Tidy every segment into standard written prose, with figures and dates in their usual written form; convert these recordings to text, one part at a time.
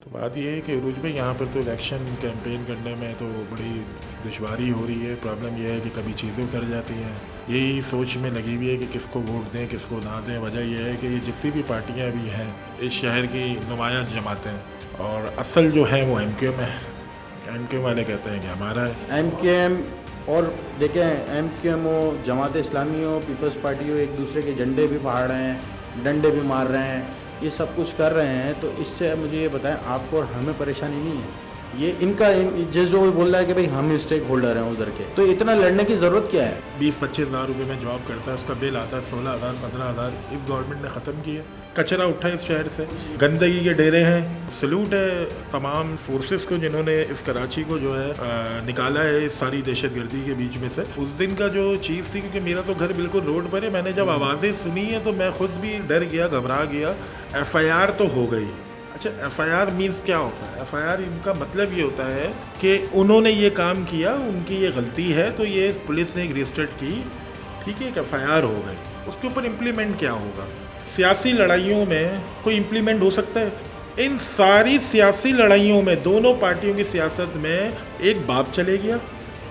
तो बात ये है कि अरूज भाई यहाँ पर तो इलेक्शन कैंपेन करने में तो बड़ी दुश्वारी हो रही है। प्रॉब्लम यह है कि कभी चीज़ें उतर जाती हैं। यही सोच में लगी हुई है कि किसको वोट दें किसको ना दें। वजह यह है कि ये जितनी भी पार्टियाँ अभी हैं इस शहर की नुमायाँ जमातें हैं और असल जो है वो MQM है। MQM वाले कहते हैं कि हमारा है। MQM और देखें MQM हो, जमात इस्लामी हो, पीपल्स पार्टी हो, एक दूसरे के झंडे भी फाड़ रहे हैं, डंडे भी मार रहे हैं, ये सब कुछ कर रहे हैं। तो इससे मुझे ये बताएं, आपको और हमें परेशानी नहीं है? ये इनका जो बोल रहा है कि भाई हम स्टेक होल्डर हैं उधर के, तो इतना लड़ने की ज़रूरत क्या है? 20-25 हज़ार रुपये में जॉब करता है, उसका बिल आता है 16,000 15,000। इस गवर्नमेंट ने ख़त्म किया। कचरा उठा इस शहर से, गंदगी के डेरे हैं। सल्यूट है तमाम फोर्सेस को जिन्होंने इस कराची को जो है निकाला है इस सारी दहशतगर्दी के बीच में से। उस दिन का जो चीज़ थी, क्योंकि मेरा तो घर बिल्कुल रोड पर है, मैंने जब आवाज़ें सुनी है तो मैं खुद भी डर गया, घबरा गया। FIR तो हो गई। अच्छा, FIR मीन्स क्या होता है? FIR इनका मतलब ये होता है कि उन्होंने ये काम किया, उनकी ये गलती है, तो ये पुलिस ने एक रजिस्टर्ड की, ठीक है, एक FIR हो गई। उसके ऊपर इम्प्लीमेंट क्या होगा? सियासी लड़ाइयों में कोई इम्प्लीमेंट हो सकता है? इन सारी सियासी लड़ाइयों में, दोनों पार्टियों की सियासत में एक बाप चले गया,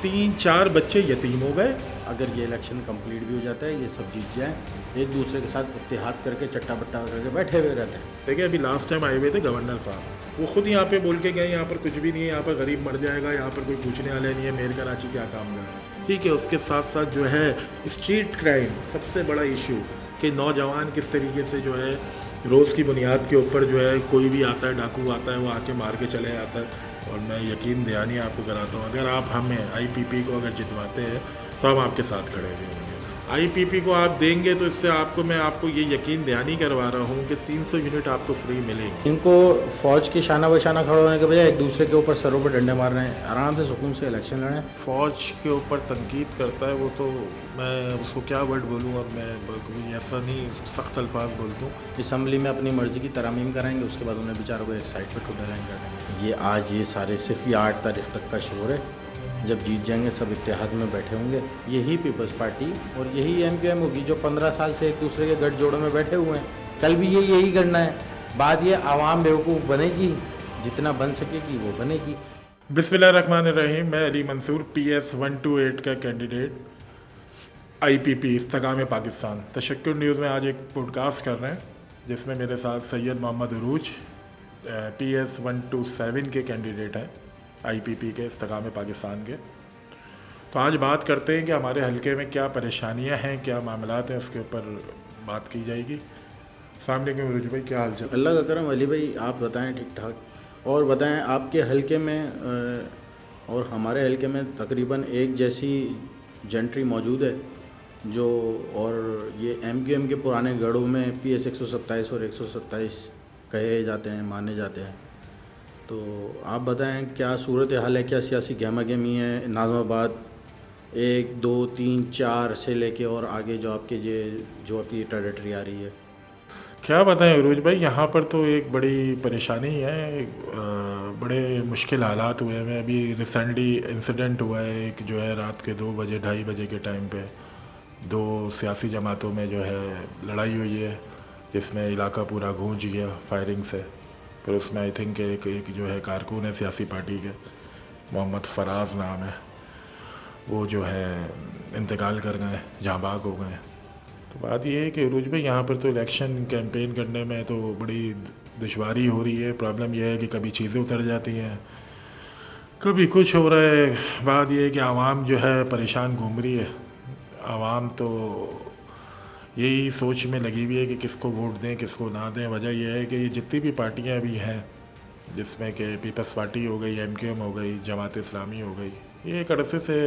3-4 बच्चे यतीम हो गए। अगर ये इलेक्शन कंप्लीट भी हो जाता है, ये सब जीत जाए, एक दूसरे के साथ इत्तेहाद करके चट्टा बट्टा करके बैठे हुए रहते हैं। देखिए, अभी लास्ट टाइम आए हुए थे गवर्नर साहब, वो खुद यहाँ पे बोल के गए यहाँ पर कुछ भी नहीं है, यहाँ पर गरीब मर जाएगा, यहाँ पर कोई पूछने वाला नहीं है, मेयर कराची क्या काम कर रहा है, ठीक है। उसके साथ साथ जो है स्ट्रीट क्राइम सबसे बड़ा इशू, कि नौजवान किस तरीके से जो है रोज़ की बुनियाद के ऊपर जो है कोई भी आता है, डाकू आता है, वो आके मार के चले जाता है। और मैं यकीन दहानी आपको कराता हूँ, अगर आप हमें IPP को अगर जितवाते हैं तो हम आपके साथ खड़े हुए होंगे। IPP को आप देंगे तो इससे मैं आपको ये यकीन दहानी करवा रहा हूँ कि 300 यूनिट आपको फ्री मिलेंगे। इनको फौज के शाना बशाना खड़े होने के बजाय एक दूसरे के ऊपर सरों पर डंडे मार रहे हैं। आराम से सुकून से इलेक्शन लड़ें। फ़ौज के ऊपर तनकीद करता है वो, तो मैं उसको क्या वर्ड बोलूँ, और मैं कोई ऐसा नहीं सख्त अल्फाज बोल दूँ। असम्बली में अपनी मर्ज़ी की तरमीम कराएंगे, उसके बाद उन्हें बेचारों को एक साइड पर ठुड्डा लाइन कर देंगे। ये आज ये सारे सिर्फ ये 8 तारीख तक का शोर है। जब जीत जाएंगे सब इत्तेहाद में बैठे होंगे। यही पीपल्स पार्टी और यही MQM होगी जो 15 साल से एक दूसरे के गठजोड़ों में बैठे हुए हैं। कल भी यही करना है। बात ये आवाम बेवकूफ़ बनेगी, जितना बन सकेगी वो बनेगी। बिस्मिल्लाहिर्रहमानिर्रहीम। मैं अली मंसूर, PS 128 का कैंडिडेट, IPP इस्तेकाम पाकिस्तान। तशक्कुर न्यूज़ में आज एक पॉडकास्ट कर रहे हैं जिसमें मेरे साथ सैयद मोहम्मद अरूज PS 127 के कैंडिडेट हैं, IPP के इस्तेकाम पाकिस्तान के। तो आज बात करते हैं कि हमारे हलके में क्या परेशानियां हैं, क्या मामलात हैं, उसके ऊपर बात की जाएगी। अस्सलाम वालेकुम अरूज भाई, क्या हाल चाल? अल्लाह का करम। अली भाई आप बताएं ठीक ठाक, और बताएं आपके हलके में और हमारे हलके में तकरीबन एक जैसी जेंट्री मौजूद है जो, और ये MQM के पुराने गढ़ों में PS 127 और 127 कहे जाते हैं, माने जाते हैं। तो आप बताएं क्या सूरत हाल है, क्या सियासी गहमा गहमी है नाज़माबाद 1, 2, 3, 4 से लेके और आगे जो आपकी टेरिटरी आ रही है? क्या बताएं अरूज भाई, यहाँ पर तो एक बड़ी परेशानी है। बड़े मुश्किल हालात हुए हैं। अभी रिसेंटली इंसिडेंट हुआ है एक, जो है रात के 2 बजे 2:30 बजे के टाइम पे 2 सियासी जमातों में जो है लड़ाई हुई है, जिसमें इलाका पूरा गूंज गया फायरिंग से। फिर उसमें आई थिंक एक जो है कारकुन है सियासी पार्टी के, मोहम्मद फराज नाम है, वो जो है इंतकाल कर गए, जहाँ बाग हो गए। तो बात ये है कि अरूज भाई यहाँ पर तो इलेक्शन कैंपेन करने में तो बड़ी दुश्वारी हो रही है। प्रॉब्लम यह है कि कभी चीज़ें उतर जाती हैं, कभी कुछ हो रहा है। बात यह है कि आवाम जो है परेशान घूम रही है। आवाम तो यही सोच में लगी हुई है कि किसको वोट दें किसको ना दें। वजह यह है कि ये जितनी भी पार्टियां अभी हैं, जिसमें कि पीपल्स पार्टी हो गई, MQM हो गई, जमात इस्लामी हो गई, ये एक अरसे से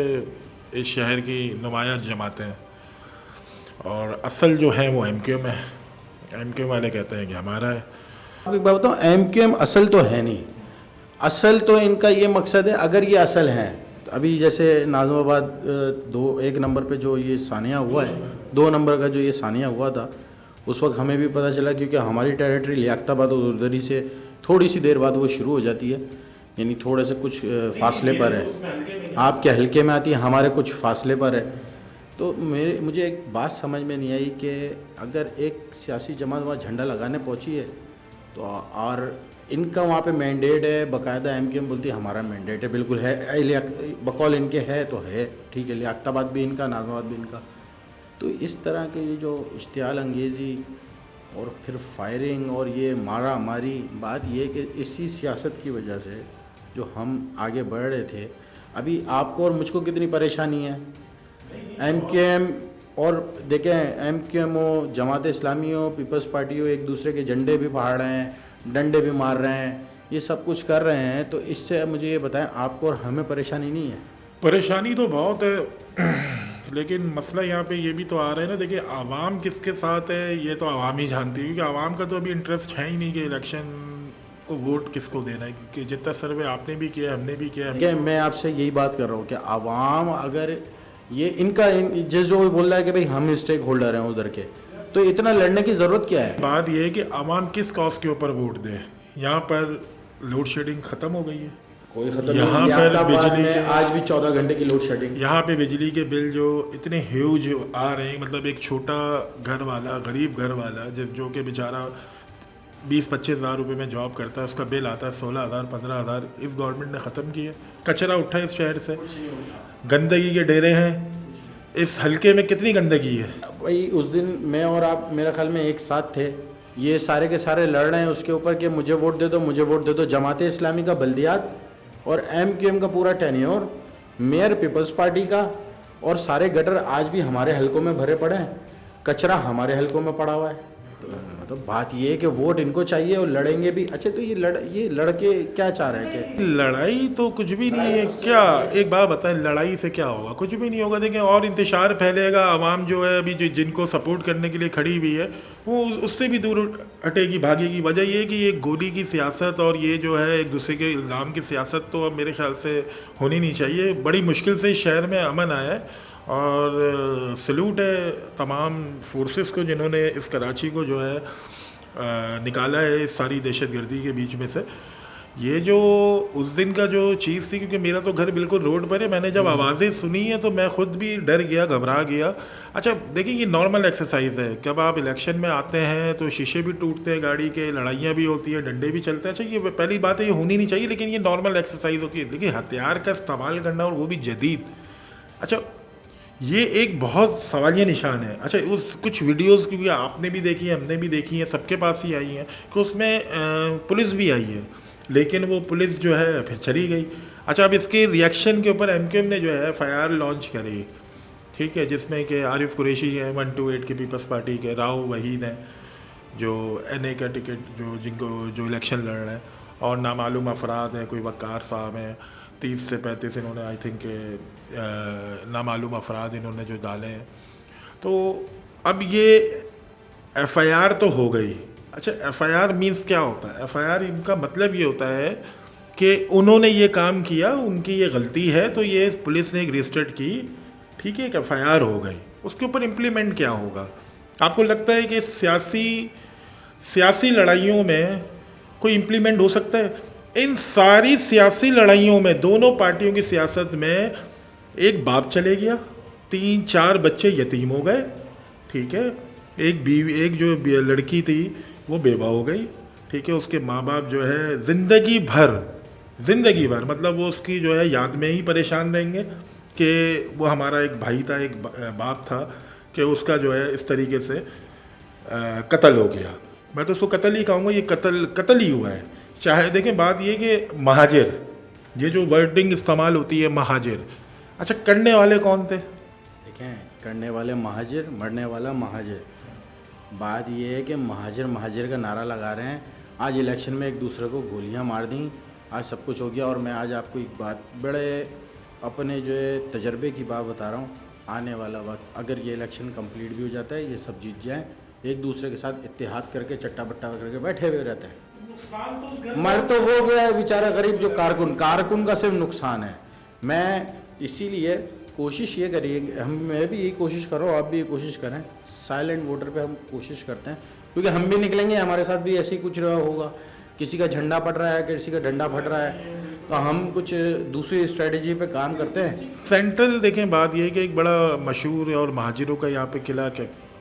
इस शहर की नुमायाँ जमातें हैं और असल जो है वो MQM है। MQM वाले कहते हैं कि हमारा है। अब एक बात बताऊँ, MQM असल तो है नहीं। असल तो इनका ये मकसद है, अगर ये असल हैं तो अभी जैसे नाज़माबाद 1 नंबर पे जो ये सानिया हुआ है, 2 नंबर का जो ये सानिया हुआ था, उस वक्त हमें भी पता चला, क्योंकि हमारी टेरिटरी लियाकताबाद और उधर ही से थोड़ी सी देर बाद वो शुरू हो जाती है, यानी थोड़े से कुछ फासले पर है। आपके हल्के में आती है, हमारे कुछ फासले पर है। तो मुझे एक बात समझ में नहीं आई कि अगर एक सियासी जमात वहाँ झंडा लगाने पहुँची है तो और इनका वहाँ पे मैंडेट है, बाकायदा एमकेएम बोलती है हमारा मैंडेट है, बिल्कुल है, बकौल इनके है तो है, ठीक है, लियाकताबाद भी इनका, नाज़माबाद भी इनका। तो इस तरह के ये जो इश्तियाल अंगेज़ी और फिर फायरिंग और ये मारा मारी, बात ये कि इसी सियासत की वजह से जो हम आगे बढ़ रहे थे, अभी आपको और मुझको कितनी परेशानी है। एमकेएम और देखें, एमकेएम हो, जमात इस्लामी हो, पीपल्स पार्टी हो, एक दूसरे के झंडे भी फाड़ रहे हैं, डंडे भी मार रहे हैं, ये सब कुछ कर रहे हैं। तो इससे मुझे ये बताएं, आपको और हमें परेशानी नहीं है? परेशानी तो बहुत है, लेकिन मसला यहाँ पे ये भी तो आ रहा है ना। देखिए, आवाम किसके साथ है ये तो आवाम ही जानती है, क्योंकि आवाम का तो अभी इंटरेस्ट है ही नहीं कि इलेक्शन को वोट किसको देना है, क्योंकि जितना सर्वे आपने भी किया, हमने भी किया। क्या मैं आपसे यही बात कर रहा हूँ कि आवाम अगर ये इनका जो बोल रहा है कि भाई हम स्टेक होल्डर हैं उधर के, तो इतना लड़ने की ज़रूरत क्या है? बात यह है कि आवाम किस कॉज के ऊपर वोट दे। यहाँ पर लोड शेडिंग ख़त्म हो गई है, कोई खत्म यहाँ नहीं। पर लियाकताबाद बिजली में आज भी 14 घंटे की लोड शेडिंग। यहाँ पे बिजली के बिल जो इतने ह्यूज आ रहे हैं, मतलब एक छोटा घर वाला, गरीब घर वाला जो कि बेचारा 20-25 हज़ार रुपये में जॉब करता है, उसका बिल आता है 16,000 15,000। इस गवर्नमेंट ने ख़त्म किया। कचरा उठा है इस शहर से, गंदगी के डेरे हैं। इस हलके में कितनी गंदगी है भाई। उस दिन मैं और आप मेरे ख्याल में एक साथ थे, ये सारे के सारे लड़ रहे हैं उसके ऊपर कि मुझे वोट दे दो, मुझे वोट दे दो। जमात इस्लामी का बल्दियात और एमकेएम का पूरा टेन्योर, मेयर पीपल्स पार्टी का, और सारे गटर आज भी हमारे हलकों में भरे पड़े हैं, कचरा हमारे हलकों में पड़ा हुआ है। तो मतलब बात ये है कि वोट इनको चाहिए और लड़ेंगे भी। अच्छा, तो ये लड़के क्या चाह रहे हैं कि लड़ाई तो कुछ भी नहीं है क्या? एक बात बताएं, लड़ाई से क्या होगा? कुछ भी नहीं होगा। देखें, और इंतशार फैलेगा। आवाम जो है अभी जिनको सपोर्ट करने के लिए खड़ी हुई है, वो उससे भी दूर हटेगी, भागेगी। वजह ये है कि ये गोली की सियासत और ये जो है एक दूसरे के इल्ज़ाम की सियासत तो अब मेरे ख्याल से होनी नहीं चाहिए। बड़ी मुश्किल से इस शहर में अमन आया है, और सल्यूट है तमाम फोर्सेस को जिन्होंने इस कराची को जो है निकाला है इस सारी दहशतगर्दी के बीच में से। ये जो उस दिन का जो चीज़ थी, क्योंकि मेरा तो घर बिल्कुल रोड पर है, मैंने जब आवाज़ें सुनी है तो मैं ख़ुद भी डर गया, घबरा गया। अच्छा देखिए, ये नॉर्मल एक्सरसाइज है। जब आप इलेक्शन में आते हैं तो शीशे भी टूटते हैं गाड़ी के, लड़ाइयाँ भी होती है, डंडे भी चलते हैं। अच्छा, ये पहली बात है, ये होनी नहीं चाहिए, लेकिन ये नॉर्मल एक्सरसाइज होती है। लेकिन हथियार का इस्तेमाल करना, और वो भी जदीद, अच्छा ये एक बहुत सवालिया निशान है। अच्छा, उस कुछ वीडियोस क्योंकि आपने भी देखी है, हमने भी देखी है, सबके पास ही आई हैं कि उसमें पुलिस भी आई है, लेकिन वो पुलिस जो है फिर चली गई। अच्छा, अब इसके रिएक्शन के ऊपर एमकेएम ने जो है एफआईआर लॉन्च करी, ठीक है, जिसमें कि आरिफ कुरैशी है 128 के पीपल्स पार्टी के, राव वहीद हैं जो NA का टिकट जो इलेक्शन लड़ रहे हैं, और नामालूम अफराद हैं, कोई वक़ार साहब हैं, 30 से 35 इन्होंने आई थिंक नामालूम अफराद इन्होंने जो डाले हैं। तो अब ये एफआईआर तो हो गई। अच्छा, एफआईआर मीन्स क्या होता है? एफआईआर इनका मतलब ये होता है कि उन्होंने ये काम किया, उनकी ये गलती है, तो ये पुलिस ने एक रजिस्टर्ड की, ठीक है, एक एफआईआर हो गई। उसके ऊपर इम्प्लीमेंट क्या होगा? आपको लगता है कि सियासी लड़ाइयों में कोई इम्प्लीमेंट हो सकता है? इन सारी सियासी लड़ाइयों में, दोनों पार्टियों की सियासत में, एक बाप चले गया, 3-4 बच्चे यतीम हो गए, ठीक है, एक जो लड़की थी वो बेवा हो गई, ठीक है, उसके माँ बाप जो है ज़िंदगी भर मतलब वो उसकी जो है याद में ही परेशान रहेंगे कि वो हमारा एक भाई था, एक बाप था, कि उसका जो है इस तरीके से कत्ल हो गया। मैं तो उसको कत्ल ही कहूँगा, ये कत्ल ही हुआ है। चाहे देखें, बात ये कि महाजिर, ये जो वर्डिंग इस्तेमाल होती है महाजिर, अच्छा करने वाले कौन थे? देखें, करने वाले महाजिर, मरने वाला महाजिर। बात ये है कि महाजिर का नारा लगा रहे हैं। आज इलेक्शन में एक दूसरे को गोलियां मार दी, आज सब कुछ हो गया। और मैं आज आपको एक बात, बड़े अपने जो है तजर्बे की बात बता रहा हूँ। आने वाला वक्त, अगर ये इलेक्शन कंप्लीट भी हो जाता है, ये सब जीत जाएँ, एक दूसरे के साथ इत्तेहाद करके चट्टा बट्टा करके बैठे हुए रहते हैं। मर तो हो गया है बेचारा गरीब जो कारकुन का सिर्फ नुकसान है। मैं इसीलिए कोशिश ये करिए, मैं भी यही कोशिश कर रहा हूँ, आप भी ये कोशिश करें, साइलेंट वोटर पे हम कोशिश करते हैं, क्योंकि हम भी निकलेंगे, हमारे साथ भी ऐसे ही कुछ होगा। किसी का झंडा फट रहा है, किसी का डंडा फट रहा है, तो हम कुछ दूसरी स्ट्रेटजी पे काम करते हैं। सेंट्रल देखें, बात यह है कि एक बड़ा मशहूर और महाजिरों का यहाँ पे किला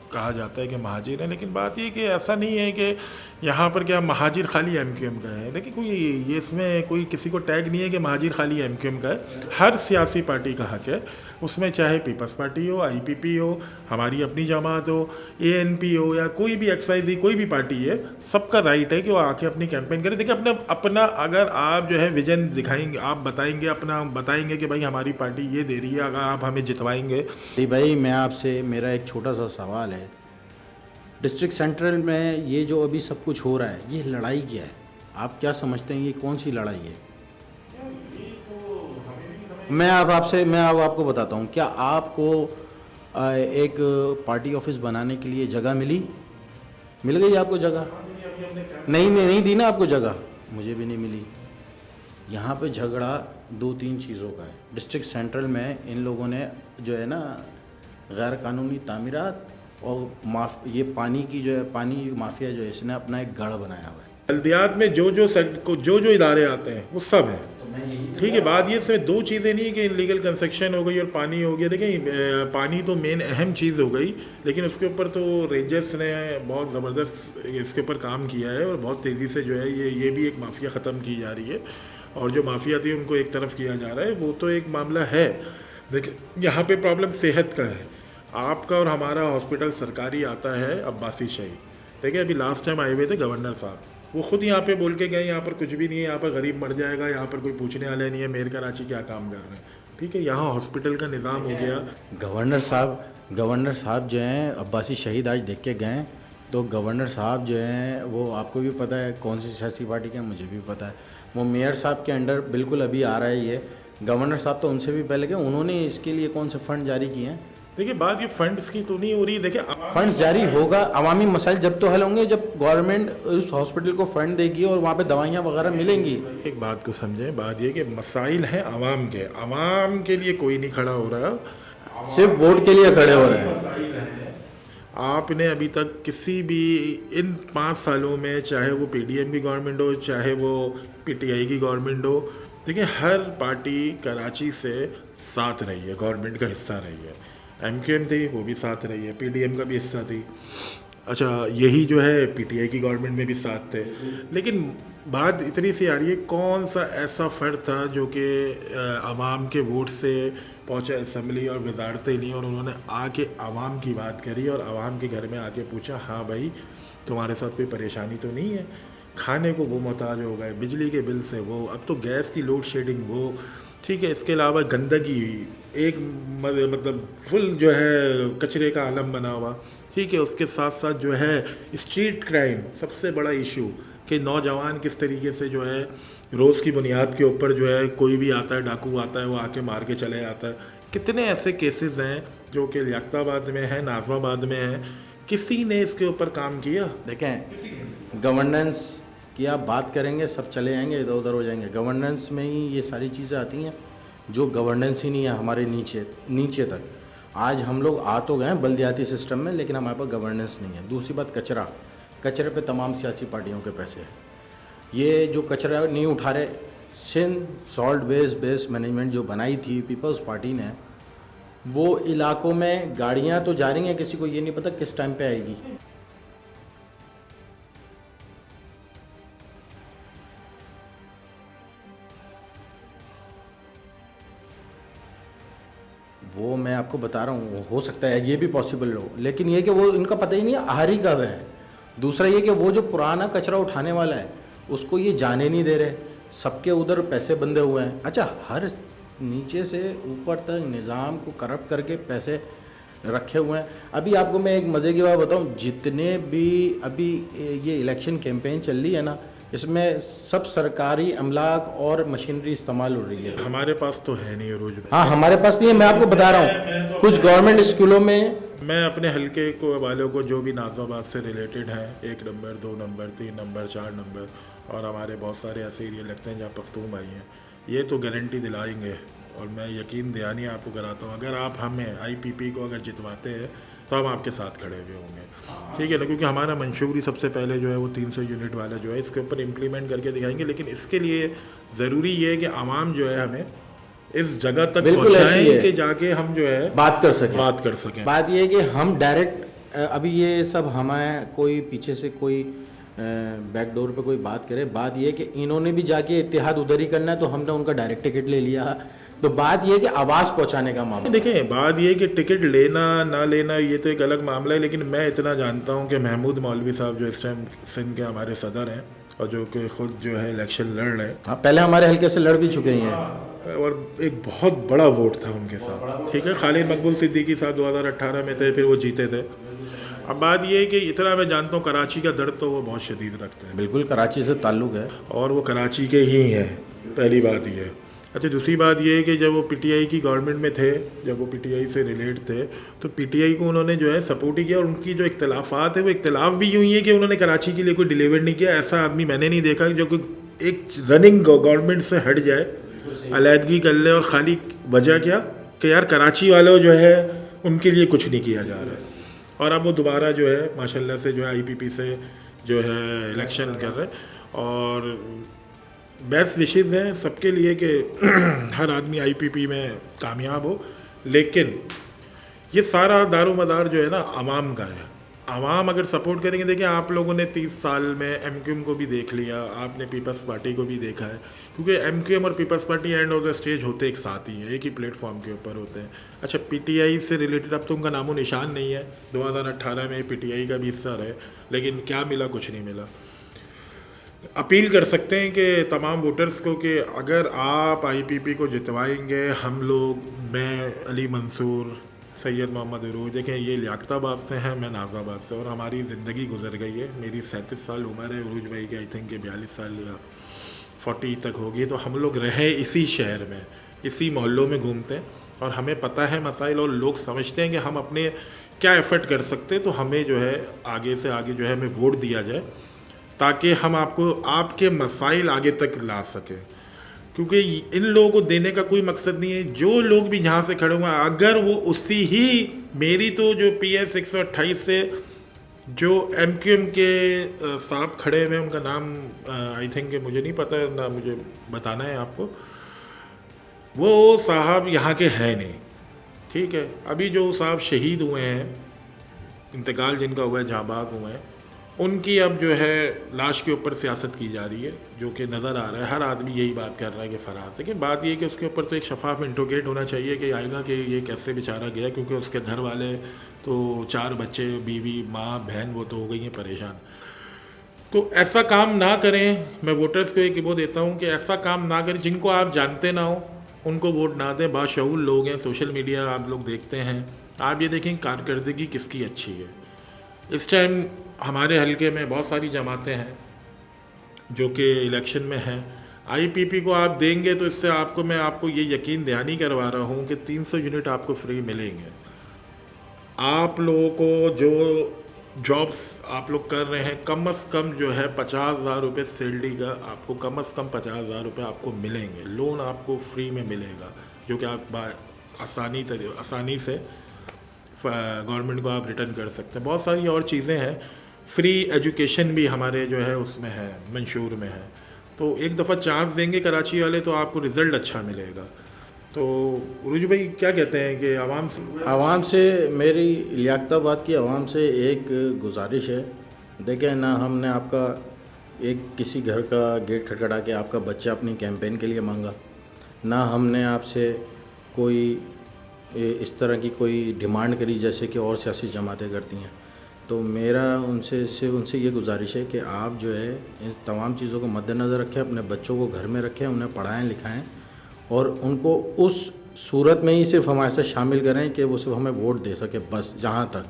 कहा जाता है कि महाजिर हैं, लेकिन बात ये कि ऐसा नहीं है कि यहाँ पर क्या महाजिर खाली एमक्यूएम का है। देखिए कोई ये इसमें कोई किसी को टैग नहीं है कि महाजिर खाली एमक्यूएम का है। हर सियासी पार्टी का हक है, उसमें चाहे पीपल्स पार्टी हो, आईपीपी हो, हमारी अपनी जमात हो, एएनपी हो, या कोई भी एक्सवाइजी कोई भी पार्टी है, सबका राइट है कि वो आके अपनी कैंपेन करे। देखिए अपना अगर आप जो है विजन दिखाएंगे, आप बताएंगे, अपना बताएंगे कि भाई हमारी पार्टी ये दे रही है, अगर आप हमें जितवाएंगे। भाई मैं आपसे, मेरा एक छोटा सा सवाल है, डिस्ट्रिक्ट सेंट्रल में ये जो अभी सब कुछ हो रहा है, ये लड़ाई क्या है? आप क्या समझते हैं, ये कौन सी लड़ाई है? मैं अब आपको बताता हूँ। क्या आपको एक पार्टी ऑफिस बनाने के लिए जगह मिल गई आपको जगह? नहीं दी ना आपको जगह, मुझे भी नहीं मिली। यहाँ पे झगड़ा 2-3 चीज़ों का है। डिस्ट्रिक्ट सेंट्रल में इन लोगों ने जो है ना गैर कानूनी तामीरात और ये पानी की जो है, पानी माफिया जो है, इसने अपना एक गढ़ बनाया हुआ है। बल्दियात में जो इदारे आते हैं वो सब हैं, ठीक है। बात ये इसमें दो चीज़ें नहीं कि इलीगल कंस्ट्रक्शन हो गई और पानी हो गया। देखिए पानी तो मेन अहम चीज़ हो गई, लेकिन उसके ऊपर तो रेंजर्स ने बहुत ज़बरदस्त इसके ऊपर काम किया है और बहुत तेज़ी से जो है ये भी एक माफिया ख़त्म की जा रही है, और जो माफिया थी उनको एक तरफ किया जा रहा है, वो तो एक मामला है। देखिए यहाँ पे प्रॉब्लम सेहत का है। आपका और हमारा हॉस्पिटल सरकारी आता है अब्बासी शाही। देखिए अभी लास्ट टाइम आए हुए थे गवर्नर साहब, वो खुद यहाँ पे बोल के गए यहाँ पर कुछ भी नहीं है, यहाँ पर गरीब मर जाएगा, यहाँ पर कोई पूछने वाला नहीं है, मेयर कराची क्या काम कर रहे हैं। ठीक है, यहाँ हॉस्पिटल का निज़ाम हो गया। गवर्नर साहब जो हैं अब्बासी शहीद आज देख के गए, तो गवर्नर साहब जो हैं वो आपको भी पता है कौन सी सियासी पार्टी के हैं, मुझे भी पता है। वो मेयर साहब के अंडर बिल्कुल अभी आ रहा है ये। गवर्नर साहब तो उनसे भी पहले गए, उन्होंने इसके लिए कौन से फ़ंड जारी किए हैं? देखिए बात ये फंड्स की तो नहीं हो रही। देखिए फंड्स जारी होगा, अवामी मसाइल जब तो हल होंगे जब गवर्नमेंट उस हॉस्पिटल को फंड देगी और वहाँ पे दवाइयाँ वगैरह मिलेंगी। एक बात को समझें, बात ये कि मसाइल हैं आवाम के, आवाम के लिए कोई नहीं खड़ा हो रहा, सिर्फ वोट के लिए खड़े हो रहे हैं। मसाइल हैं। आपने अभी तक किसी भी इन 5 सालों में, चाहे वो पीडीएम की गवर्नमेंट हो, चाहे वो पीटीआई की गवर्नमेंट हो, देखिए हर पार्टी कराची से साथ रही है, गवर्नमेंट का हिस्सा रही है। एमक्यूएम थी वो भी साथ रही है, पीडीएम का भी हिस्सा थी, अच्छा यही जो है पीटीआई की गवर्नमेंट में भी साथ थे। लेकिन बात इतनी सी आ रही है, कौन सा ऐसा फ़र्द था जो कि आवाम के वोट से पहुंचा असेंबली और वजारतें ली और उन्होंने आके आवाम की बात करी और आवाम के घर में आके पूछा, हाँ भाई तुम्हारे साथ कोई परेशानी तो नहीं है? खाने को वो मोहताज हो गए, बिजली के बिल से वो, अब तो गैस की लोड शेडिंग वो, ठीक है। इसके अलावा गंदगी एक मतलब फुल जो है कचरे का आलम बना हुआ, ठीक है। उसके साथ साथ जो है स्ट्रीट क्राइम सबसे बड़ा इशू, कि नौजवान किस तरीके से जो है रोज़ की बुनियाद के ऊपर जो है कोई भी आता है, डाकू आता है, वो आके मार के चले जाता है। कितने ऐसे केसेस हैं जो कि लियाकताबाद में है, नाज़िमाबाद में है, किसी ने इसके ऊपर काम किया? देखें गवर्नेंस की आप बात करेंगे सब चले जाएंगे, इधर उधर हो जाएंगे। गवर्नेंस में ही ये सारी चीज़ें आती हैं जो गवर्नेंस ही नहीं है हमारे नीचे तक। आज हम लोग आ तो गए हैं बल्दियाती सिस्टम में, लेकिन हमारे पास गवर्नेंस नहीं है। दूसरी बात कचरे पे तमाम सियासी पार्टियों के पैसे हैं। ये जो कचरा नहीं उठा रहे, सिंध सॉल्ट वेस्ट मैनेजमेंट जो बनाई थी पीपल्स पार्टी ने, वो इलाकों में गाड़ियाँ तो जा रही हैं, किसी को ये नहीं पता किस टाइम पे आएगी। वो मैं आपको बता रहा हूँ, हो सकता है ये भी पॉसिबल हो, लेकिन ये कि वो इनका पता ही नहीं है आ रही कब है। दूसरा ये कि वो जो पुराना कचरा उठाने वाला है उसको ये जाने नहीं दे रहे, सबके उधर पैसे बंधे हुए हैं। अच्छा, हर नीचे से ऊपर तक निज़ाम को करप्ट करके पैसे रखे हुए हैं। अभी आपको मैं एक मज़े की बात बताऊँ, जितने भी अभी ये इलेक्शन कैंपेन चल रही है ना, इसमें सब सरकारी अमलाक और मशीनरी इस्तेमाल हो रही है। हमारे पास तो है नहीं अरूज भाई। हाँ, हमारे पास नहीं है, मैं आपको बता रहा हूँ। कुछ गवर्नमेंट स्कूलों में मैं अपने हलके को वालों को जो भी नाज़िमाबाद से रिलेटेड हैं, 1 नंबर 2 नंबर 3 नंबर 4 नंबर, और हमारे बहुत सारे ऐसे एरिया लगते हैं जहाँ पख्तून भाई हैं, ये तो गारंटी दिलाएंगे और मैं यकीन दयानी आपको कराता हूँ, अगर आप हमें आईपीपी को अगर जितवाते हैं तो हम आपके साथ खड़े हुए होंगे, ठीक है ना। क्योंकि हमारा मंशूर ही सबसे पहले जो है वो 300 यूनिट वाला जो है इसके ऊपर इम्प्लीमेंट करके दिखाएंगे। लेकिन इसके लिए ज़रूरी ये है कि आवाम जो है हमें इस जगह तक पहुँचाएं कि जाके हम जो है बात कर सकें। बात ये है कि हम डायरेक्ट अभी ये सब हमें कोई पीछे से कोई बैकडोर पे कोई बात करे, बात ये है कि इन्होंने भी जाके इत्तेहाद उधर ही करना है, तो हमने उनका डायरेक्ट टिकट ले लिया। तो बात ये है कि आवाज़ पहुंचाने का मामला। देखें, बात ये है कि टिकट लेना ना लेना ये तो एक अलग मामला है, लेकिन मैं इतना जानता हूँ कि महमूद मौलवी साहब जो इस टाइम सिंध के हमारे सदर हैं और जो कि खुद जो है इलेक्शन लड़ रहे हैं, हाँ, पहले हमारे हल्के से लड़ भी चुके ही हैं और एक बहुत बड़ा वोट था उनके साथ, ठीक है। खालिद मकबूल सिद्दीकी साहब 2018 में थे, फिर वो जीते थे। अब बात ये है कि इतना मैं जानता हूँ कराची का दर्द तो वो बहुत शदीद रखते हैं, बिल्कुल कराची से ताल्लुक़ है और वो कराची के ही हैं, पहली बात ये है। अच्छा, दूसरी बात ये है कि जब वो पीटीआई की गवर्नमेंट में थे, जब वो पीटीआई से रिलेट थे, तो पीटीआई को उन्होंने जो है सपोर्ट ही किया, और उनकी जो इख्तलाफात है वो इख्तलाफ भी यूँ ही है कि उन्होंने कराची के लिए कोई डिलीवर नहीं किया। ऐसा आदमी मैंने नहीं देखा जो कि एक रनिंग गवर्नमेंट से हट जाए, अलहदगी कर ले, और खाली वजह क्या कि यार कराची वालों जो है उनके लिए कुछ नहीं किया जा रहा है। और अब वो दोबारा जो है माशाल्लाह से जो है आईपीपी से जो है इलेक्शन कर रहे हैं, और बेस्ट विशेज़ हैं सबके लिए कि हर आदमी आईपीपी में कामयाब हो। लेकिन ये सारा दारोमदार जो है ना आवाम का है। आवाम अगर सपोर्ट करेंगे, देखिए आप लोगों ने 30 साल में एमक्यूएम को भी देख लिया, आपने पीपल्स पार्टी को भी देखा है, क्योंकि एमक्यूएम और Peoples Party and of the stage होते एक साथ ही हैं, एक ही प्लेटफॉर्म के ऊपर होते हैं। अच्छा, पीटीआई से रिलेटेड अब तो उनका नामो निशान नहीं है। 2018 में पीटीआई का भी हिस्सा रहे, लेकिन क्या मिला? कुछ नहीं मिला। अपील कर सकते हैं कि तमाम वोटर्स को कि अगर आप आईपीपी को जितवाएंगे, हम लोग, मैं, अली मंसूर, सैयद मोहम्मद उरूज, देखें ये लियाकताबाद से हैं, मैं नाज़ाबाद से, और हमारी ज़िंदगी गुजर गई है। मेरी 37 साल उम्र है, उरूज भाई की आई थिंक 42 साल या 40 तक होगी। तो हम लोग रहे इसी शहर में, इसी मोहल्लों में घूमते हैं, और हमें पता है मसाइल, और लोग समझते हैं कि हम अपने क्या एफ़र्ट कर सकते हैं। तो हमें जो है आगे से आगे जो है हमें वोट दिया जाए, ताकि हम आपको आपके मसाइल आगे तक ला सकें, क्योंकि इन लोगों को देने का कोई मकसद नहीं है। जो लोग भी यहाँ से खड़े हुए हैं, अगर वो उसी ही मेरी तो जो PS 128 से जो एमक्यूएम के साहब खड़े हुए, उनका नाम आई थिंक मुझे नहीं पता ना, मुझे बताना है आपको, वो साहब यहाँ के हैं नहीं, ठीक है। अभी जो साहब शहीद हुए हैं, इंतकाल जिनका हुआ है, जाबाग हुए हैं, उनकी अब जो है लाश के ऊपर सियासत की जा रही है, जो कि नज़र आ रहा है। हर आदमी यही बात कर रहा है कि फराज है। कि बात ये है कि उसके ऊपर तो एक शफाफ इंट्रोगेट होना चाहिए कि आएगा कि ये कैसे बेचारा गया, क्योंकि उसके घर वाले तो 4 बच्चे, बीवी, माँ, बहन, वो तो हो गई हैं परेशान। तो ऐसा काम ना करें। मैं वोटर्स को एक वो देता हूँ कि ऐसा काम ना करें। जिनको आप जानते ना हो उनको वोट ना दें। बाशऊर लोग हैं, सोशल मीडिया आप लोग देखते हैं, आप ये देखें कारकर्दगी किसकी अच्छी है। इस टाइम हमारे हलके में बहुत सारी जमातें हैं जो कि इलेक्शन में हैं। आईपीपी को आप देंगे तो इससे आपको, मैं आपको ये यकीन दहानी करवा रहा हूँ कि 300 यूनिट आपको फ्री मिलेंगे। आप लोगों को जो जॉब्स आप लोग कर रहे हैं, कम से कम जो है 50,000 रुपये सैलरी का आपको, कम से कम 50,000 रुपये आपको मिलेंगे। लोन आपको फ्री में मिलेगा, जो कि आप आसानी से गवर्नमेंट को आप रिटर्न कर सकते हैं। बहुत सारी और चीज़ें हैं। फ्री एजुकेशन भी हमारे जो है उसमें है, मंशूर में है। तो एक दफ़ा चांस देंगे कराची वाले तो आपको रिज़ल्ट अच्छा मिलेगा। तो उरूज भाई क्या कहते हैं कि आवाम से मेरी लियाकताबाद की आवाम से एक गुजारिश है। देखें ना, हमने आपका एक किसी घर का गेट खटखटा के आपका बच्चा अपनी कैंपेन के लिए मांगा, ना हमने आपसे कोई इस तरह की कोई डिमांड करी जैसे कि और सियासी जमातें करती हैं। तो मेरा उनसे ये गुजारिश है कि आप जो है इन तमाम चीज़ों को मद्देनज़र रखें, अपने बच्चों को घर में रखें, उन्हें पढ़ाएं लिखाएं, और उनको उस सूरत में ही सिर्फ हमारे साथ शामिल करें कि वो सिर्फ हमें वोट दे सके, बस जहाँ तक।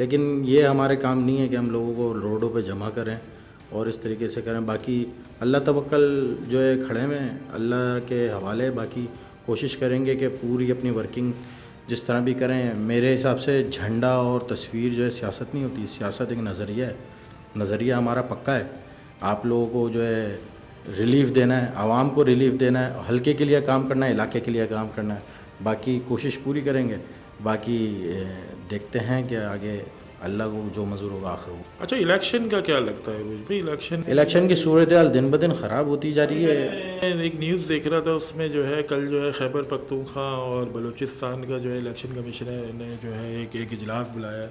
लेकिन ये हमारे काम नहीं है कि हम लोगों को रोडों पे जमा करें और इस तरीके से करें। बाकी अल्लाह तवक्कल जो है खड़े में, अल्लाह के हवाले। बाकी कोशिश करेंगे कि पूरी अपनी वर्किंग जिस तरह भी करें। मेरे हिसाब से झंडा और तस्वीर जो है सियासत नहीं होती, सियासत एक नज़रिया है। नज़रिया हमारा पक्का है। आप लोगों को जो है रिलीफ देना है, आवाम को रिलीफ देना है, हल्के के लिए काम करना है, इलाके के लिए काम करना है। बाकी कोशिश पूरी करेंगे। बाकी देखते हैं कि आगे अल्लाह को जो मंजूर होगा आखिर हो। अच्छा, इलेक्शन का क्या लगता है भाई? इलेक्शन की सूरत हाल दिन ब दिन ख़राब होती जा रही है। मैं एक न्यूज़ देख रहा था, उसमें जो है कल जो है खैबर पख्तूनख्वा और बलूचिस्तान का जो है इलेक्शन कमीशनर ने जो है एक इजलास बुलाया,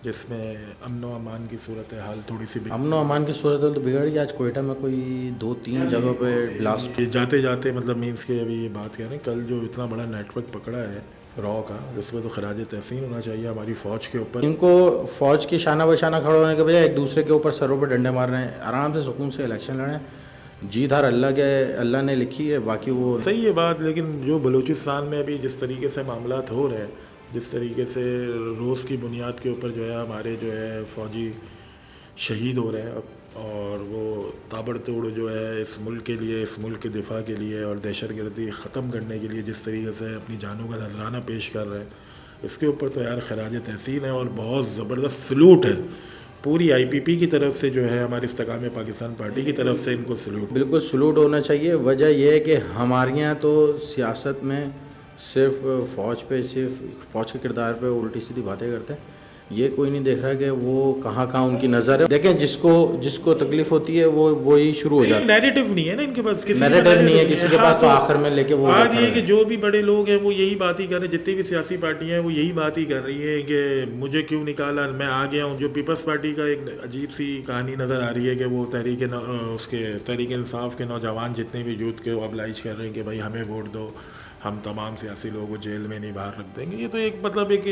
जिसमें अमन व अमान की सूरत हाल थोड़ी सी अमन व अमान की सूरत तो बिगड़ गई। आज कोयटा में कोई 2-3 जगह पे ब्लास्ट। जाते जाते मतलब मीन्स के अभी ये बात कह रहे हैं, कल जो इतना बड़ा नेटवर्क पकड़ा है रॉ का, उसमें तो खराज तहसीन होना चाहिए हमारी फ़ौज के ऊपर। इनको फ़ौज की शाना बशाना खड़ा होने के बजाय एक दूसरे के ऊपर सरों पर डंडे मार रहे हैं। आराम से सुकून से इलेक्शन लड़ें, जीत हार अल्लाह ने लिखी है, बाकी वो सही है बात। लेकिन जो बलूचिस्तान में अभी जिस तरीके से मामलात हो रहे हैं, जिस तरीके से रोज़ की बुनियाद के ऊपर जो है हमारे जो है फ़ौजी शहीद हो रहे हैं, और वो ताबड़तोड़ जो है इस मुल्क के लिए, इस मुल्क के दिफा के लिए और दहशतगर्दी ख़त्म करने के लिए जिस तरीके से अपनी जानों का नजराना पेश कर रहे हैं, इसके ऊपर तो यार खराज तहसीन है और बहुत ज़बरदस्त सलूट है पूरी IPP की तरफ से, जो है हमारी इस्तेकाम पाकिस्तान पार्टी की तरफ से इनको सलूट। बिल्कुल सलूट होना चाहिए। वजह यह है कि हमारे यहाँ तो सियासत में सिर्फ फ़ौज के किरदार पे उल्टी सीधी बातें करते हैं। ये कोई नहीं देख रहा कि वो कहाँ कहाँ उनकी नज़र है। देखें, जिसको तकलीफ होती है वो ही शुरू हो जाता है। नैरेटिव नहीं है ना इनके पास, नैरेटिव नहीं है किसी के पास, तो आखिर में लेके वो आज ये कि जो भी बड़े लोग हैं वो यही बात ही कर रहे हैं, जितनी भी सियासी पार्टियां हैं वो यही बात ही कर रही है कि मुझे क्यों निकाला, मैं आ गया हूँ। जो पीपल्स पार्टी का एक अजीब सी कहानी नज़र आ रही है कि वो तहरीक इंसाफ के नौजवान जितने भी यूथ के ऑब्लाइज कर रहे हैं कि भाई हमें वोट दो, हम तमाम सियासी लोगों को जेल में नहीं बाहर रख देंगे। ये तो एक मतलब एक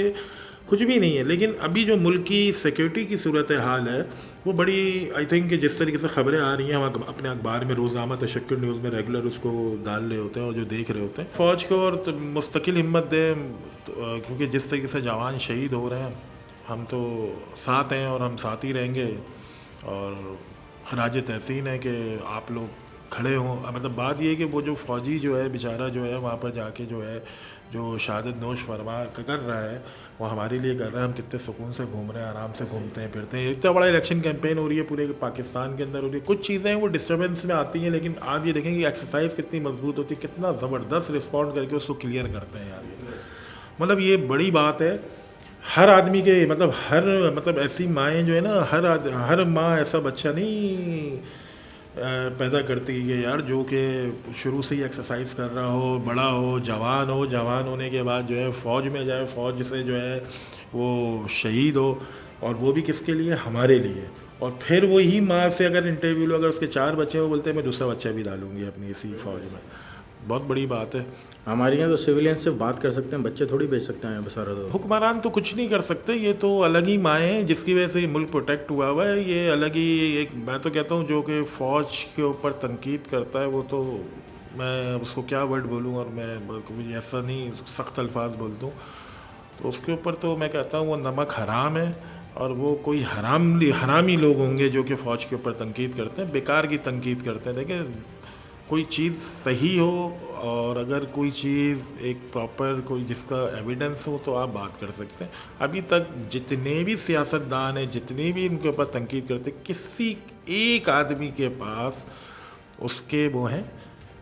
कुछ भी नहीं है। लेकिन अभी जो मुल्क की सिक्योरिटी की सूरत हाल है वो बड़ी, आई थिंक कि जिस तरीके से खबरें आ रही हैं हम अपने अखबार में रोज़नामा तशक्कुर न्यूज़ में रेगुलर उसको डाल रहे होते हैं और जो देख रहे होते हैं, फ़ौज को और तो मुस्तकिल हिम्मत दें, क्योंकि जिस तरीके से जवान शहीद हो रहे हैं, हम तो साथ हैं और हम साथ ही रहेंगे। और खराज तहसीन है कि आप लोग खड़े हों। मतलब बात ये है कि वो जो फ़ौजी जो है बेचारा जो है वहाँ पर जाके जो है जो शहादत नोश फरमा कर रहा है वो हमारे लिए कर रहा है। हम कितने सुकून से घूम रहे हैं, आराम से घूमते हैं फिरते हैं। इतना बड़ा इलेक्शन कैंपेन हो रही है पूरे पाकिस्तान के अंदर हो रही है। कुछ चीज़ें वो डिस्टर्बेंस में आती हैं, लेकिन आप ये देखेंगे एक्सरसाइज कितनी मजबूत होती है, कितना ज़बरदस्त रिस्पॉन्ड करके उसको क्लियर करते हैं यार। ये मतलब ये बड़ी बात है। हर आदमी के मतलब ऐसी माएँ जो है ना, हर माँ ऐसा बच्चा नहीं पैदा करती है यार जो कि शुरू से ही एक्सरसाइज कर रहा हो, बड़ा हो, जवान होने के बाद जो है फ़ौज में जाए, फ़ौज से जो है वो शहीद हो, और वो भी किसके लिए, हमारे लिए। और फिर वही माँ से अगर इंटरव्यू लो, अगर उसके 4 बच्चे हो, बोलते हैं मैं दूसरा बच्चा भी डालूंगी अपनी इसी फ़ौज में। बहुत बड़ी बात है। हमारे यहाँ तो सिविलियन से बात कर सकते हैं, बच्चे थोड़ी भेज सकते हैं बेचारा। तो हुक्मरान तो कुछ नहीं कर सकते, ये तो अलग ही माएँ हैं जिसकी वजह से ये मुल्क प्रोटेक्ट हुआ हुआ है। ये अलग ही एक, मैं तो कहता हूँ जो कि फ़ौज के ऊपर तनकीद करता है वो तो, मैं उसको क्या वर्ड बोलूँ, और मैं ऐसा नहीं सख्त अल्फाज बोल दूँ तो उसके ऊपर तो मैं कहता हूँ वो नमक हराम है। और वो कोई हरामी लोग होंगे जो कि फ़ौज के ऊपर तनकीद करते हैं, बेकार की तनकीद करते हैं। देखिए कोई चीज़ सही हो और अगर कोई चीज़ एक प्रॉपर कोई जिसका एविडेंस हो तो आप बात कर सकते हैं। अभी तक जितने भी सियासतदान हैं, जितने भी इनके ऊपर तनकीद करते, किसी एक आदमी के पास उसके वो हैं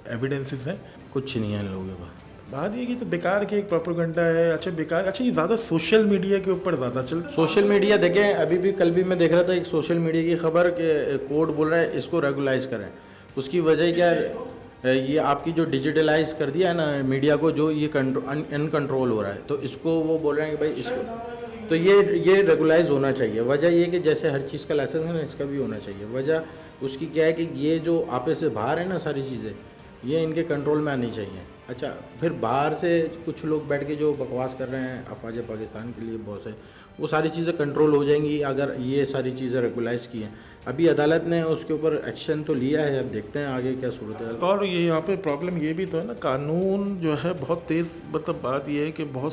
एविडेंसेस हैं, कुछ नहीं है इन लोगों के पास। बात ये कि तो बेकार के एक प्रोपेगेंडा है। अच्छा ये ज़्यादा सोशल मीडिया के ऊपर ज़्यादा चल, सोशल मीडिया देखें, अभी भी कल भी मैं देख रहा था एक सोशल मीडिया की खबर कि कोर्ट बोल रहा है इसको रेगुलाइज करें। उसकी वजह क्या है, ये आपकी जो डिजिटलाइज कर दिया है ना मीडिया को, जो ये अनकंट्रोल हो रहा है, तो इसको वो बोल रहे हैं कि भाई इसको तो ये रेगुलाइज होना चाहिए। वजह ये कि जैसे हर चीज़ का लाइसेंस है ना, इसका भी होना चाहिए। वजह उसकी क्या है कि ये जो आपे से बाहर है ना सारी चीज़ें, ये इनके कंट्रोल में आनी चाहिए। अच्छा, फिर बाहर से कुछ लोग बैठ के जो बकवास कर रहे हैं अफवाज पाकिस्तान के लिए बहुत से, वो सारी चीज़ें कंट्रोल हो जाएंगी अगर ये सारी चीज़ें रेगुलाइज की हैं। अभी अदालत ने उसके ऊपर एक्शन तो लिया है, अब देखते हैं आगे क्या सूरत है। और ये यहाँ पे प्रॉब्लम ये भी तो है ना, कानून जो है बहुत तेज़, मतलब बात ये है कि बहुत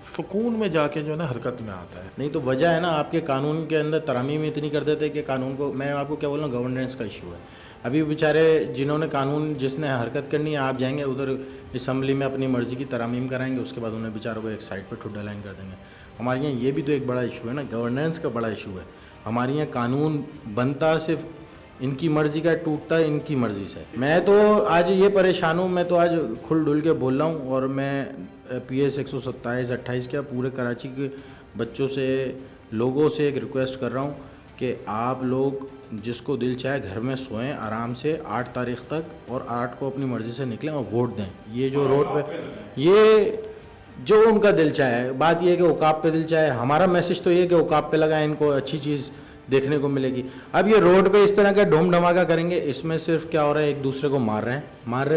सुकून में जाके जो है ना हरकत में आता है। नहीं तो वजह है ना, आपके कानून के अंदर तरामीम इतनी कर देते कि कानून को, मैं आपको क्या बोल रहा हूँ, गवर्नेंस का इशू है। अभी बेचारे जिन्होंने कानून, जिसने हरकत करनी है, आप जाएंगे उधर असम्बली में अपनी मर्ज़ी की तरामीम कराएंगे, उसके बाद उन्हें बेचारों को एक साइड पर ठुड्डा लाइन कर देंगे। हमारे यहाँ ये भी तो एक बड़ा इशू है ना, गवर्नेंस का बड़ा इशू है। हमारे यहाँ कानून बनता सिर्फ इनकी मर्ज़ी का, टूटता इनकी मर्ज़ी से। मैं तो आज ये परेशान हूँ, मैं तो आज खुल डुल के बोल रहा हूँ। और मैं PS 127-28 क्या पूरे कराची के बच्चों से, लोगों से एक रिक्वेस्ट कर रहा हूँ कि आप लोग जिसको दिल चाहे घर में सोएं आराम से 8 तारीख तक, और 8 को अपनी मर्ज़ी से निकलें और वोट दें। ये जो रोड पे ये जो उनका दिल चाहे। बात यह है कि उकाब पे दिल चाहे, हमारा मैसेज तो ये है कि उकाब पे लगाएं, इनको अच्छी चीज़ देखने को मिलेगी। अब ये रोड पे इस तरह का ढूम धमाका करेंगे, इसमें सिर्फ क्या हो रहा है, एक दूसरे को मार रहे हैं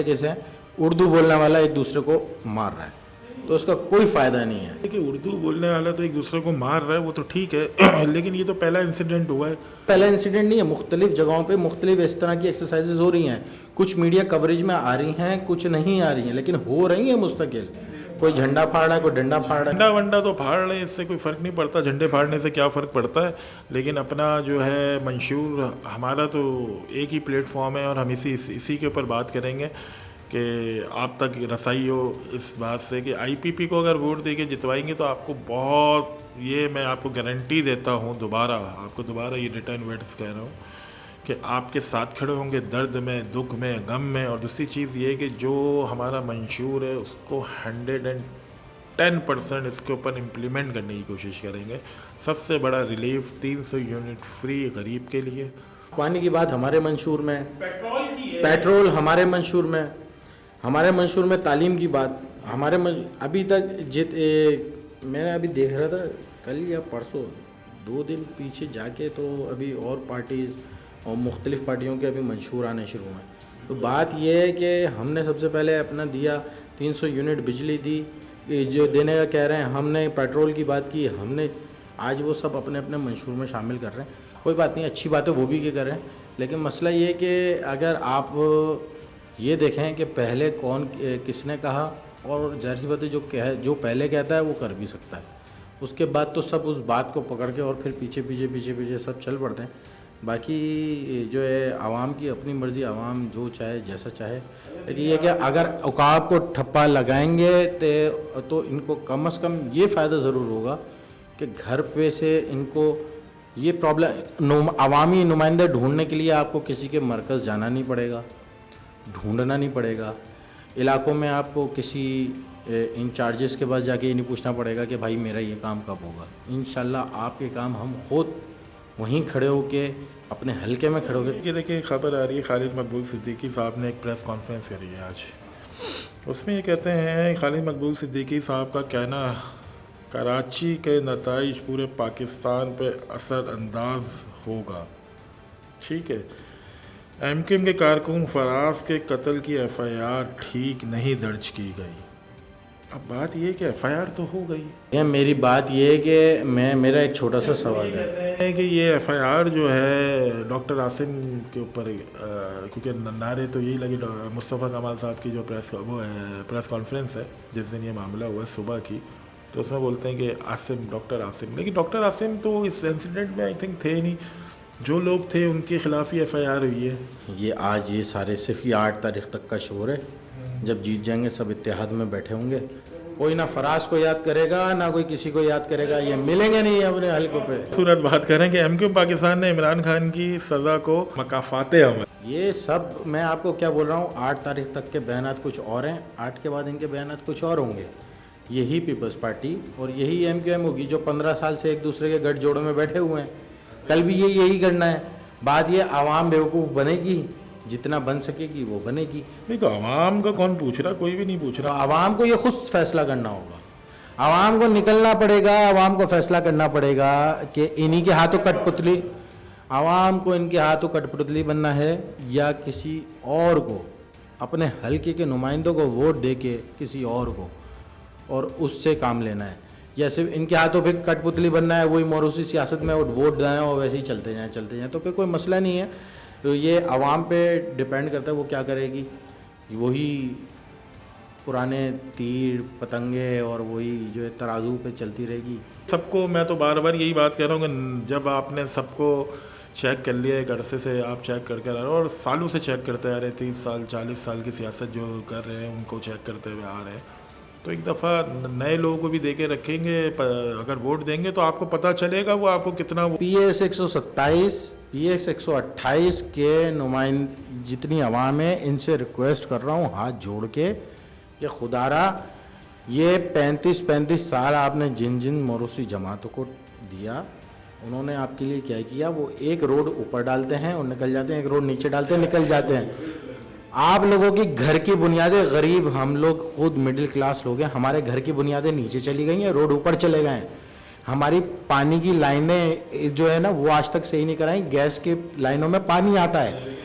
कैसे, उर्दू बोलने वाला एक दूसरे को मार रहा है, तो उसका कोई फ़ायदा नहीं है। देखिए उर्दू बोलने वाला तो एक दूसरे को मार रहा है, वो तो ठीक है लेकिन ये तो पहला इंसिडेंट हुआ है। पहला इंसिडेंट नहीं है, मुख्तलिफ जगहों पे मुख्तलिफ इस तरह की एक्सरसाइजेज हो रही हैं, कुछ मीडिया कवरेज में आ रही हैं, कुछ नहीं आ रही हैं, लेकिन हो रही हैं मुस्तकिल। कोई झंडा फाड़ रहा है, कोई डंडा फाड़ रहा है। झंडा वंडा तो फाड़ रहे हैं, इससे कोई फ़र्क नहीं पड़ता, झंडे फाड़ने से क्या फ़र्क पड़ता है। लेकिन अपना जो है मंशूर, हमारा तो एक ही प्लेटफॉर्म है और हम इसी के ऊपर बात करेंगे कि आप तक रसाई हो इस बात से कि आईपीपी को अगर वोट देके जितवाएंगे तो आपको बहुत, ये मैं आपको गारंटी देता हूँ, दोबारा ये रिटर्न वर्ड्स कह रहा हूँ कि आपके साथ खड़े होंगे दर्द में, दुख में, गम में। और दूसरी चीज़ ये कि जो हमारा मंशूर है उसको 110% इसके ऊपर इम्प्लीमेंट करने की कोशिश करेंगे। सबसे बड़ा रिलीफ 300 यूनिट फ्री गरीब के लिए। पानी की बात हमारे मंशूर में, पेट्रोल हमारे मंशूर में, हमारे मंशूर में तालीम की बात अभी तक मैंने अभी देख रहा था कल या परसों, 2 दिन पीछे जाके, तो अभी और पार्टीज़ और मुख्तलिफ़ पार्टियों के अभी मंशूर आने शुरू हुए हैं। तो बात यह है कि हमने सबसे पहले अपना दिया, 300 यूनिट बिजली दी, जो देने का कह रहे हैं, हमने पेट्रोल की बात की, हमने आज वो सब अपने अपने मंशूर में शामिल कर रहे हैं। कोई बात नहीं, अच्छी बात है, वो भी क्या कर रहे हैं, लेकिन मसला ये है कि अगर आप ये देखें कि पहले कौन किसने कहा, और जाहिर सी बात है जो पहले कहता है वो कर भी सकता है, उसके बाद तो सब उस बात को पकड़ के और फिर पीछे सब चल पड़ते हैं। बाकी जो है आवाम की अपनी मर्ज़ी, आवाम जो चाहे जैसा चाहे, लेकिन ये कि अगर औकाब को ठप्पा लगाएंगे तो इनको कम से कम ये फ़ायदा ज़रूर होगा कि घर पे से इनको ये प्रॉब्लम, अवामी नुमाइंदे ढूंढने के लिए आपको किसी के मरकज़ जाना नहीं पड़ेगा, ढूंढना नहीं पड़ेगा। इलाकों में आपको किसी इंचार्जेस के पास जाके ये नहीं पूछना पड़ेगा कि भाई मेरा ये काम कब होगा। इंशाल्लाह आपके काम हम खुद वहीं खड़े होके अपने हलके में खड़े होके। ये देखिए खबर आ रही है, खालिद मकबूल सिद्दीकी साहब ने एक प्रेस कॉन्फ्रेंस करी है आज, उसमें ये कहते हैं खालिद मकबूल सिद्दीकी साहब का कहना, कराची के नताइज पूरे पाकिस्तान पे असर अंदाज होगा। ठीक है, एमक्यूएम के कारकुन फराज के कत्ल की एफआईआर ठीक नहीं दर्ज की गई। अब बात ये कि एफआईआर तो हो गई है। मेरी बात ये है कि मेरा एक छोटा सा सवाल है कि ये एफआईआर जो है डॉक्टर आसिम के ऊपर, क्योंकि नारे तो यही लगे, मुस्तफ़ा कमाल साहब की जो प्रेस कॉन्फ्रेंस है जिस दिन ये मामला हुआ सुबह की, तो उसमें बोलते हैं कि आसिम, डॉक्टर आसिम, लेकिन डॉक्टर आसिम तो इस इंसिडेंट में आई थिंक थे नहीं, जो लोग थे उनके खिलाफ ही एफआईआर हुई है। ये आज ये सारे सिर्फ ये 8 तारीख तक का शोर है, जब जीत जाएंगे सब इत्तेहाद में बैठे होंगे, कोई ना फराज को याद करेगा ना कोई किसी को याद करेगा, ये मिलेंगे नहीं अपने हल्कों पे। सूरत बात करें कि एमक्यूएम पाकिस्तान ने इमरान खान की सज़ा को मकाफाते अमल, ये सब मैं आपको क्या बोल रहा हूँ, 8 तारीख तक के बयानात कुछ और हैं, 8 के बाद इनके बयानात कुछ और होंगे। यही पीपल्स पार्टी और यही एमक्यूएम होगी जो 15 साल से एक दूसरे के गठजोड़ों में बैठे हुए हैं, कल भी यही करना है। बात ये आवाम बेवकूफ़ बनेगी, जितना बन सकेगी वो बनेगी। नहीं तो आवाम का कौन पूछ रहा, कोई भी नहीं पूछ रहा। आवाम को ये खुद फैसला करना होगा, आवाम को निकलना पड़ेगा, आवाम को फैसला करना पड़ेगा कि इन्हीं के हाथों कठपुतली, आवाम को इनके हाथों कठपुतली बनना है या किसी और को, अपने हल्के के नुमाइंदों को वोट दे के किसी और को और उससे काम लेना है, या सिर्फ इनके हाथों पे कठपुतली बनना है, वही मोरूसी सियासत में वोट देना है और वैसे ही चलते जाएं, तो फिर कोई मसला नहीं है। तो ये आवाम पे डिपेंड करता है वो क्या करेगी, वही पुराने तीर पतंगे और वही जो है तराजू पे चलती रहेगी। सबको मैं तो बार बार यही बात कह रहा हूँ कि जब आपने सबको चेक कर लिया, एक अरसे से आप चेक करके आ रहे हो और सालों से चेक करते आ रहे, 30 साल 40 साल की सियासत जो कर रहे हैं उनको चेक करते हुए आ रहे हैं, तो एक दफ़ा नए लोगों को भी दे के रखेंगे, अगर वोट देंगे तो आपको पता चलेगा वो आपको कितना। PS 127 PS 128 के नुमाइंद जितनी आवाम है, इनसे रिक्वेस्ट कर रहा हूँ हाथ जोड़ के कि खुदारा ये 35 साल आपने जिन जिन मोरूसी जमातों को दिया, उन्होंने आपके लिए क्या किया, वो एक रोड ऊपर डालते हैं और निकल जाते हैं, एक रोड नीचे डालते हैं निकल जाते हैं, आप लोगों की घर की बुनियादें, गरीब हम लोग खुद मिडिल क्लास लोग हैं, हमारे घर की बुनियादें नीचे चली गई हैं, रोड ऊपर चले गए हैं। हमारी पानी की लाइनें जो है ना वो आज तक सही नहीं कराई, गैस के लाइनों में पानी आता है।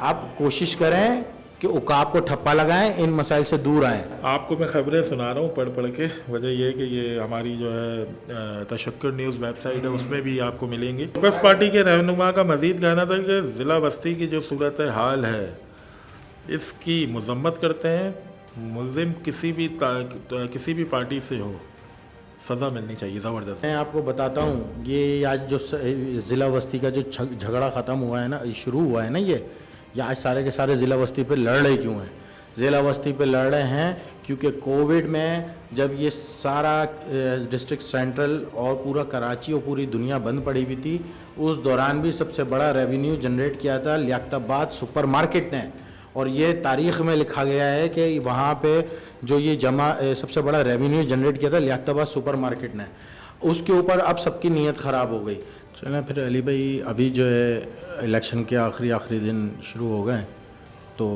आप कोशिश करें कि उकाब को ठप्पा लगाएं, इन मसाइल से दूर आएं। आपको मैं ख़बरें सुना रहा हूँ पढ़ पढ़ के। वजह यह है कि ये हमारी जो है तशक्कुर न्यूज़ वेबसाइट है उसमें भी आपको मिलेंगी। पीपल्स पार्टी के रहनुमा का मज़ीद कहना था कि ज़िला बस्ती की जो सूरत हाल है इसकी मजम्मत करते हैं। मुल्ज़िम किसी भी पार्टी से हो, सज़ा मिलनी चाहिए ज़बरदस्त। मैं आपको बताता हूँ, ये आज जो ज़िला बस्ती का जो झगड़ा ख़त्म हुआ है ना, शुरू हुआ है ना, ये आज सारे के सारे ज़िला बस्ती पे लड़ रहे क्यों हैं? ज़िला बस्ती पे लड़ रहे हैं क्योंकि कोविड में जब ये सारा डिस्ट्रिक्ट सेंट्रल और पूरा कराची और पूरी दुनिया बंद पड़ी हुई थी, उस दौरान भी सबसे बड़ा रेवेन्यू जनरेट किया था लियाकताबाद सुपर मार्केट ने। और ये तारीख़ में लिखा गया है कि वहाँ पे जो ये सबसे बड़ा रेवेन्यू जनरेट किया था लियाकताबाद सुपर मार्केट ने, उसके ऊपर अब सबकी नीयत ख़राब हो गई। चलें फिर अली भाई, अभी जो है इलेक्शन के आखिरी दिन शुरू हो गए, तो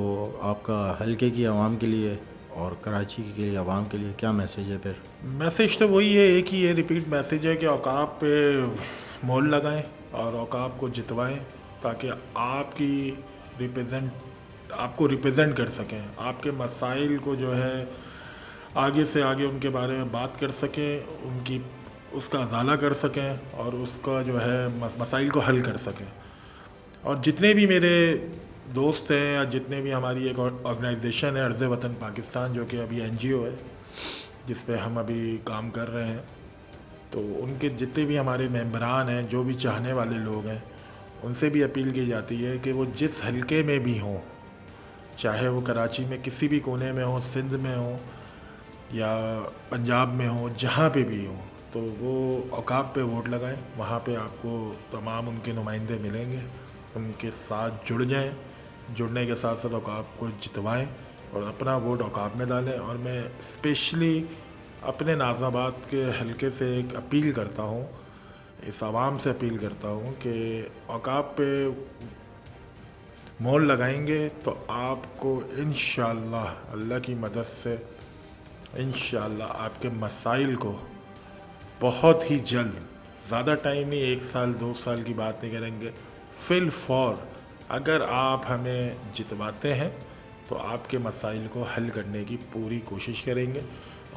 आपका हल्के की आवाम के लिए और कराची के लिए आवाम के लिए क्या मैसेज है? फिर मैसेज तो वही है, एक ही ये रिपीट मैसेज है कि औकाब पे मोल लगाएं और औकाब को जितवाएं ताकि आपको रिप्रेजेंट कर सकें, आपके मसाइल को जो है आगे से आगे उनके बारे में बात कर सकें, उसका अजाला कर सकें और उसका जो है मसाइल को हल कर सकें। और जितने भी मेरे दोस्त हैं या जितने भी हमारी एक ऑर्गेनाइजेशन है अर्ज़ वतन पाकिस्तान, जो कि अभी NGO है जिस पे हम अभी काम कर रहे हैं, तो उनके जितने भी हमारे मेंबरान हैं, जो भी चाहने वाले लोग हैं, उनसे भी अपील की जाती है कि वो जिस हलके में भी हों, चाहे वो कराची में किसी भी कोने में हो, सिंध में हो या पंजाब में हो, जहाँ पे भी हो, तो वो औकाब पे वोट लगाएं। वहाँ पे आपको तमाम उनके नुमाइंदे मिलेंगे, उनके साथ जुड़ जाएं। जुड़ने के साथ साथ औकाब को जितवाएं और अपना वोट औकाब में डालें। और मैं स्पेशली अपने नाज़ाबाद के हलके से एक अपील करता हूँ, इस आवाम से अपील करता हूँ कि औकाब पे मोल लगाएंगे तो आपको इंशाअल्लाह अल्लाह की मदद से इंशाअल्लाह आपके मसाइल को बहुत ही जल्द, ज़्यादा टाइम नहीं, 1 साल 2 साल की बात नहीं करेंगे, फिल फॉर अगर आप हमें जितवाते हैं तो आपके मसाइल को हल करने की पूरी कोशिश करेंगे।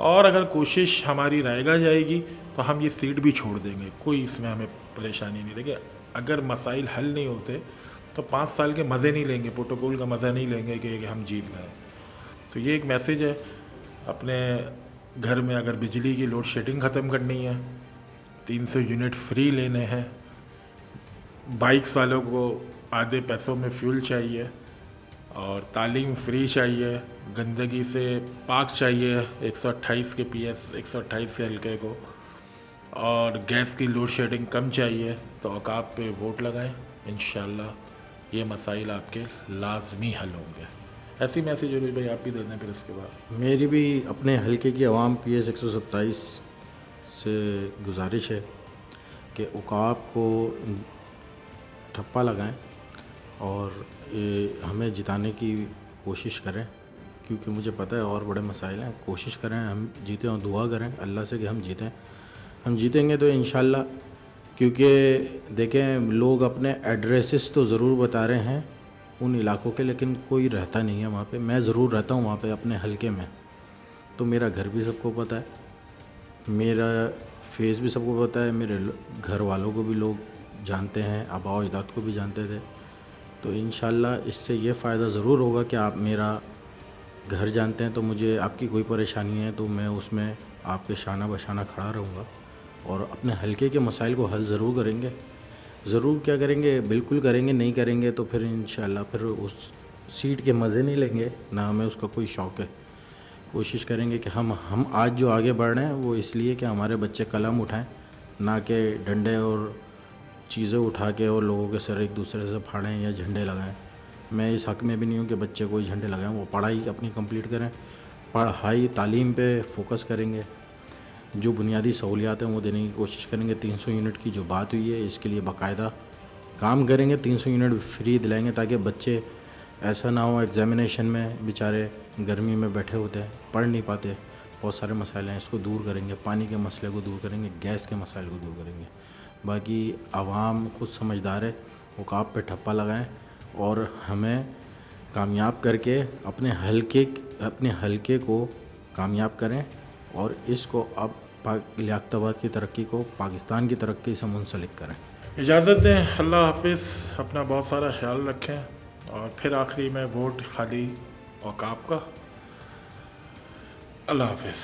और अगर कोशिश हमारी रायगा जाएगी तो हम ये सीट भी छोड़ देंगे, कोई इसमें हमें परेशानी नहीं देगी। अगर मसाइल हल नहीं होते तो 5 साल के मज़े नहीं लेंगे, प्रोटोकॉल का मज़ा नहीं लेंगे कि हम जीत गए। तो ये एक मैसेज है। अपने घर में अगर बिजली की लोड शेडिंग ख़त्म करनी है, 300 यूनिट फ्री लेने हैं, बाइक्स वालों को आधे पैसों में फ्यूल चाहिए और तालीम फ्री चाहिए, गंदगी से पाक चाहिए 128 के PS 128 के हल्के को, और गैस की लोड शेडिंग कम चाहिए, तो औकाब पे वोट लगाएं। इंशाल्लाह ये मसाइल आपके लाजमी हल होंगे। ऐसी मैसेज हो भाई आप भी दे दें। फिर इसके बाद मेरी भी अपने हलके की आवाम PS 127 से गुजारिश है कि औकाब को ठप्पा लगाएं और हमें जिताने की कोशिश करें, क्योंकि मुझे पता है और बड़े मसाइल हैं। कोशिश करें हम जीतें और दुआ करें अल्लाह से कि हम जीतें। हम जीतेंगे तो इंशाल्लाह, क्योंकि देखें लोग अपने एड्रेसेस तो ज़रूर बता रहे हैं उन इलाकों के, लेकिन कोई रहता नहीं है वहाँ पे। मैं ज़रूर रहता हूँ वहाँ पे अपने हलके में, तो मेरा घर भी सबको पता है, मेरा फेस भी सबको पता है, मेरे घर वालों को भी लोग जानते हैं, आबा व अजदाद को भी जानते थे। तो इंशाल्लाह इससे ये फ़ायदा ज़रूर होगा कि आप मेरा घर जानते हैं, तो मुझे आपकी कोई परेशानी है तो मैं उसमें आपके शाना बशाना खड़ा रहूँगा और अपने हलके के मसाइल को हल ज़रूर करेंगे। ज़रूर क्या करेंगे, बिल्कुल करेंगे। नहीं करेंगे तो फिर इंशाल्लाह फिर उस सीट के मज़े नहीं लेंगे, ना हमें उसका कोई शौक़ है। कोशिश करेंगे कि हम आज जो आगे बढ़ रहे हैं वो इसलिए कि हमारे बच्चे कलम उठाएं, ना कि डंडे और चीज़ें उठा के और लोगों के सर एक दूसरे से फाड़ें या झंडे लगाएं। मैं इस हक़ में भी नहीं हूँ कि बच्चे कोई झंडे लगाएं। वो पढ़ाई अपनी कंप्लीट करें, पढ़ाई तालीम पे फोकस करेंगे, जो बुनियादी सहूलियात हैं वो देने की कोशिश करेंगे। 300 यूनिट की जो बात हुई है इसके लिए बाकायदा काम करेंगे, 300 यूनिट फ्री दिलाएंगे ताकि बच्चे ऐसा ना हो एग्जामिनेशन में बेचारे गर्मी में बैठे होते हैं, पढ़ नहीं पाते। बहुत सारे मसाइल हैं, इसको दूर करेंगे, पानी के मसले को दूर करेंगे, गैस के मसाइल को दूर करेंगे। बाकी आवाम खुद समझदार है, वो काप पे ठप्पा लगाएं और हमें कामयाब करके अपने हलके को कामयाब करें और इसको अब लियाकताबाद की तरक्की को पाकिस्तान की तरक्की से मुंसलिक करें। इजाज़त दें, अल्लाह हाफिज़, अपना बहुत सारा ख्याल रखें। और फिर आखिरी में वोट खाली औकाब का। अल्लाह हाफिज़।